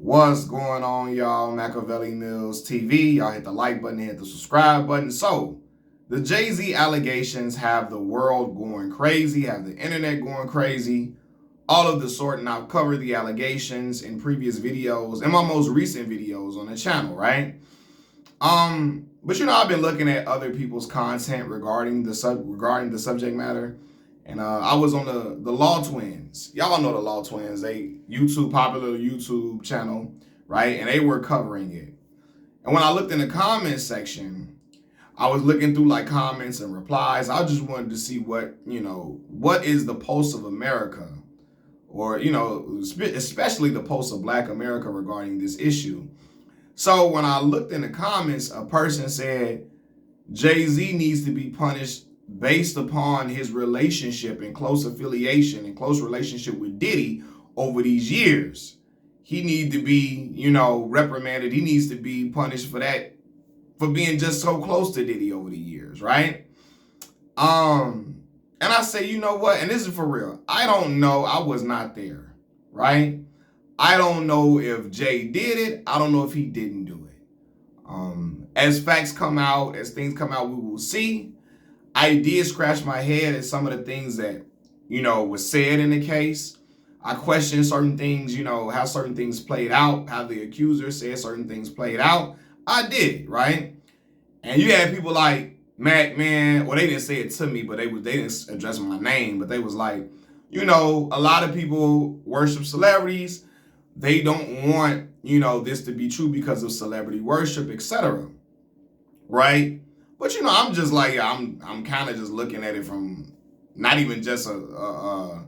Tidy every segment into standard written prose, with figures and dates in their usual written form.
What's going on, y'all? Machiavelli Mills TV. Y'all hit the like button, hit the subscribe button. So, the Jay-Z allegations have the world going crazy, have the internet going crazy, all of the sort. And I've covered the allegations in previous videos, in my most recent videos on the channel, right? But I've been looking at other people's content regarding the subject matter. And I was on the Law Twins. Y'all know the Law Twins. They popular YouTube channel, right? And they were covering it. And when I looked in the comments section, I was looking through like comments and replies. I just wanted to see what is the pulse of America, or especially the pulse of Black America regarding this issue. So when I looked in the comments, a person said Jay-Z needs to be punished based upon his relationship and close affiliation and close relationship with Diddy over these years. He needs to be, reprimanded. He needs to be punished for that, for being just so close to Diddy over the years, right? And I say, you know what? And this is for real. I don't know. I was not there, right? I don't know if Jay did it. I don't know if he didn't do it. As facts come out, as things come out, we will see. I did scratch my head at some of the things that, was said in the case. I questioned certain things, how certain things played out, how the accuser said certain things played out. I did, right? And you had people like Mac, man, well, they didn't say it to me, but they didn't address my name, but they was like, a lot of people worship celebrities. They don't want, this to be true because of celebrity worship, etc. Right? But I'm just like, I'm kind of just looking at it from not even just a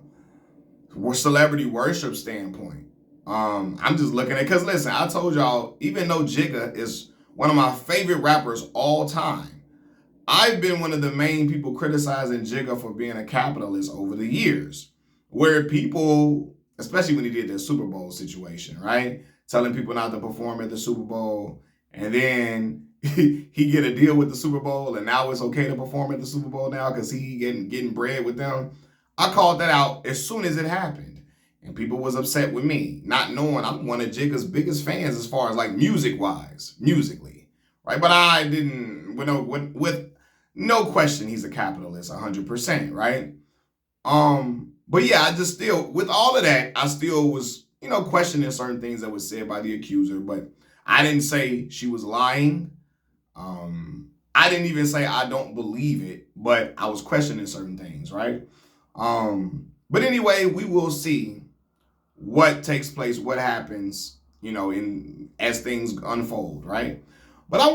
celebrity worship standpoint. I'm just looking at, because listen, I told y'all, even though Jigga is one of my favorite rappers all time, I've been one of the main people criticizing Jigga for being a capitalist over the years, where people, especially when he did the Super Bowl situation, right? Telling people not to perform at the Super Bowl, and then he get a deal with the Super Bowl, and now it's okay to perform at the Super Bowl now because he getting bread with them. I called that out as soon as it happened, and people was upset with me, not knowing I'm one of Jigga's biggest fans as far as like musically, right? But I didn't, with no question, he's a capitalist, 100%, right? But yeah, I just still, with all of that, I still was, questioning certain things that was said by the accuser, but I didn't say she was lying. I didn't even say I don't believe it, but I was questioning certain things, right? But anyway, we will see what takes place, what happens, as things unfold, right? But I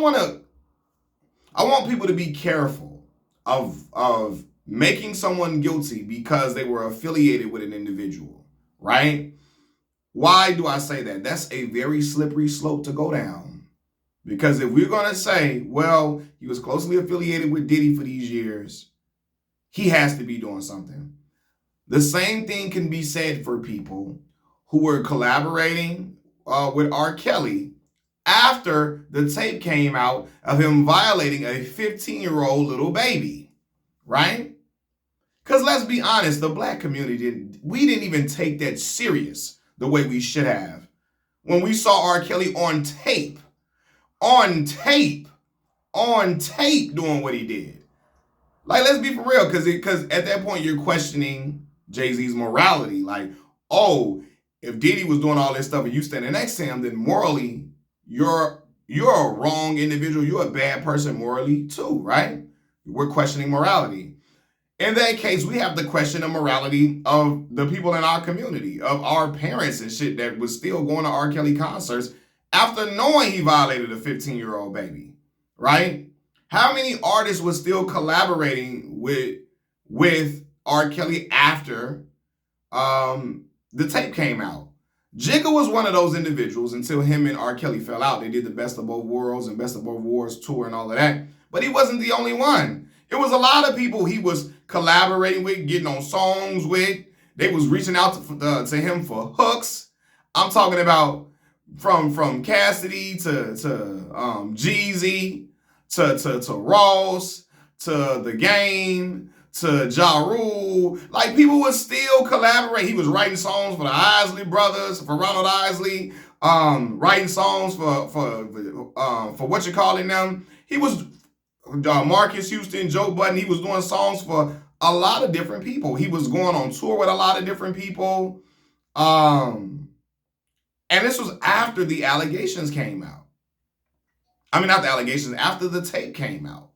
want people to be careful of making someone guilty because they were affiliated with an individual, right? Why do I say that? That's a very slippery slope to go down. Because if we're going to say, well, he was closely affiliated with Diddy for these years, he has to be doing something. The same thing can be said for people who were collaborating with R. Kelly after the tape came out of him violating a 15-year-old little baby, right? Because let's be honest, the Black community we didn't even take that serious the way we should have. When we saw R. Kelly on tape doing what he did. Like, let's be for real, because at that point you're questioning Jay-Z's morality. Like, oh, if Diddy was doing all this stuff and you standing next to him, then morally you're a wrong individual. You're a bad person morally too, right? We're questioning morality. In that case, we have to question the morality of the people in our community, of our parents and shit that was still going to R. Kelly concerts after knowing he violated a 15-year-old baby, right? How many artists were still collaborating with R. Kelly after the tape came out? Jigga was one of those individuals until him and R. Kelly fell out. They did the Best of Both Worlds and Best of Both Worlds tour and all of that. But he wasn't the only one. It was a lot of people he was collaborating with, getting on songs with. They was reaching out to him for hooks. I'm talking about from Cassidy to Jeezy to Ross to The Game to Ja Rule. Like, people would still collaborate. He was writing songs for the Isley brothers, for Ronald Isley, writing songs for what you calling them. He was Marcus Houston, Joe Budden. He was doing songs for a lot of different people. He was going on tour with a lot of different people. And this was after the allegations came out. I mean, not the allegations, after the tape came out.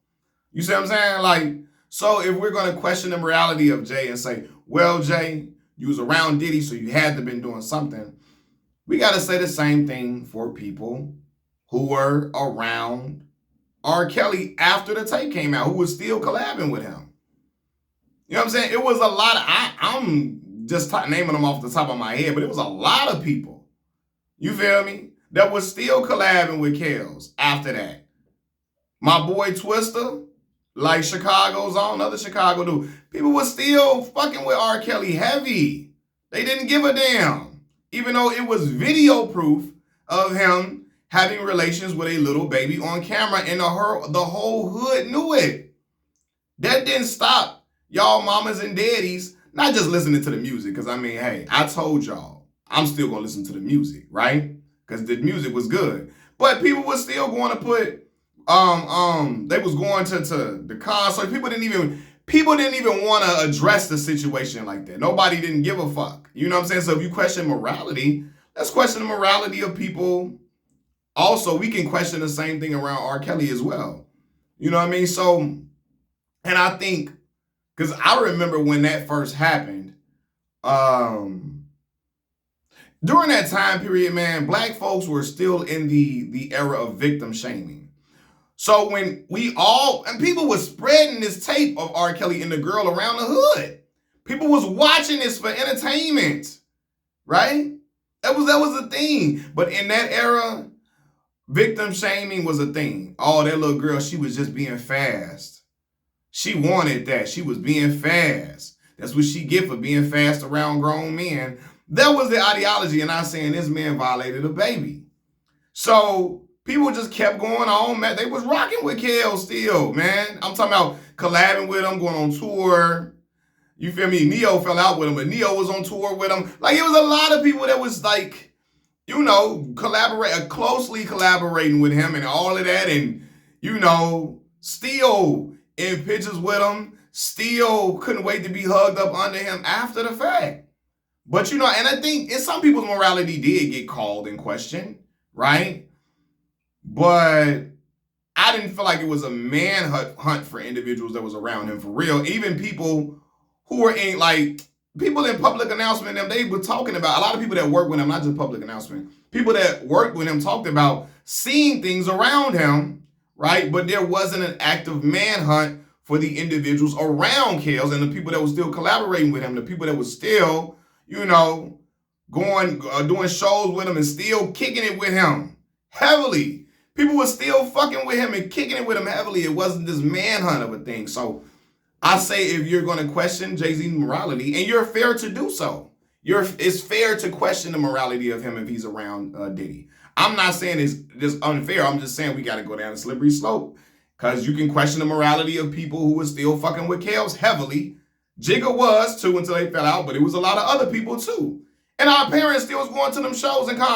You see what I'm saying? Like, so if we're going to question the morality of Jay and say, well, Jay, you was around Diddy, so you had to been doing something, we got to say the same thing for people who were around R. Kelly after the tape came out, who was still collabing with him. You know what I'm saying? It was a lot of, I'm just naming them off the top of my head, but it was a lot of people, you feel me, that was still collabing with Kels after that. My boy Twista, like Chicago's own, other Chicago dude, people were still fucking with R. Kelly heavy. They didn't give a damn, even though it was video proof of him having relations with a little baby on camera, and the whole hood knew it. That didn't stop y'all mamas and daddies not just listening to the music, because I mean, hey, I told y'all, I'm still going to listen to the music, right? Because the music was good. But people were still going to put, they was going to the concert. People didn't even want to address the situation like that. Nobody didn't give a fuck. You know what I'm saying? So if you question morality, let's question the morality of people. Also, we can question the same thing around R. Kelly as well. You know what I mean? So, and I think, because I remember when that first happened, during that time period, man, black folks were still in the era of victim shaming. So when people were spreading this tape of R. Kelly and the girl around the hood. People was watching this for entertainment, right? That was a thing. But in that era, victim shaming was a thing. Oh, that little girl, she was just being fast. She wanted that. She was being fast. That's what she get for being fast around grown men. That was the ideology, and I'm saying this man violated a baby. So people just kept going on, man. They was rocking with Kel still, man. I'm talking about collabing with him, going on tour. You feel me? Neo fell out with him, but Neo was on tour with him. Like, it was a lot of people that was like, you know, closely collaborating with him and all of that, and, you know, still in pictures with him, still couldn't wait to be hugged up under him after the fact. But, you know, and I think some people's morality did get called in question, right? But I didn't feel like it was a manhunt for individuals that was around him for real. Even people who were in, like, people in public announcement, they were talking about, a lot of people that work with him, not just public announcement, people that worked with him talked about seeing things around him, right? But there wasn't an active manhunt for the individuals around Kels and the people that were still collaborating with him, the people that were still, you know, going, doing shows with him and still kicking it with him heavily. People were still fucking with him and kicking it with him heavily. It wasn't this manhunt of a thing. So I say, if you're going to question Jay-Z's morality, and you're fair to do so, it's fair to question the morality of him if he's around Diddy. I'm not saying it's just unfair. I'm just saying we got to go down a slippery slope, because you can question the morality of people who were still fucking with Kels heavily. Jigga was too until they fell out, but it was a lot of other people too. And our parents still was going to them shows and concerts.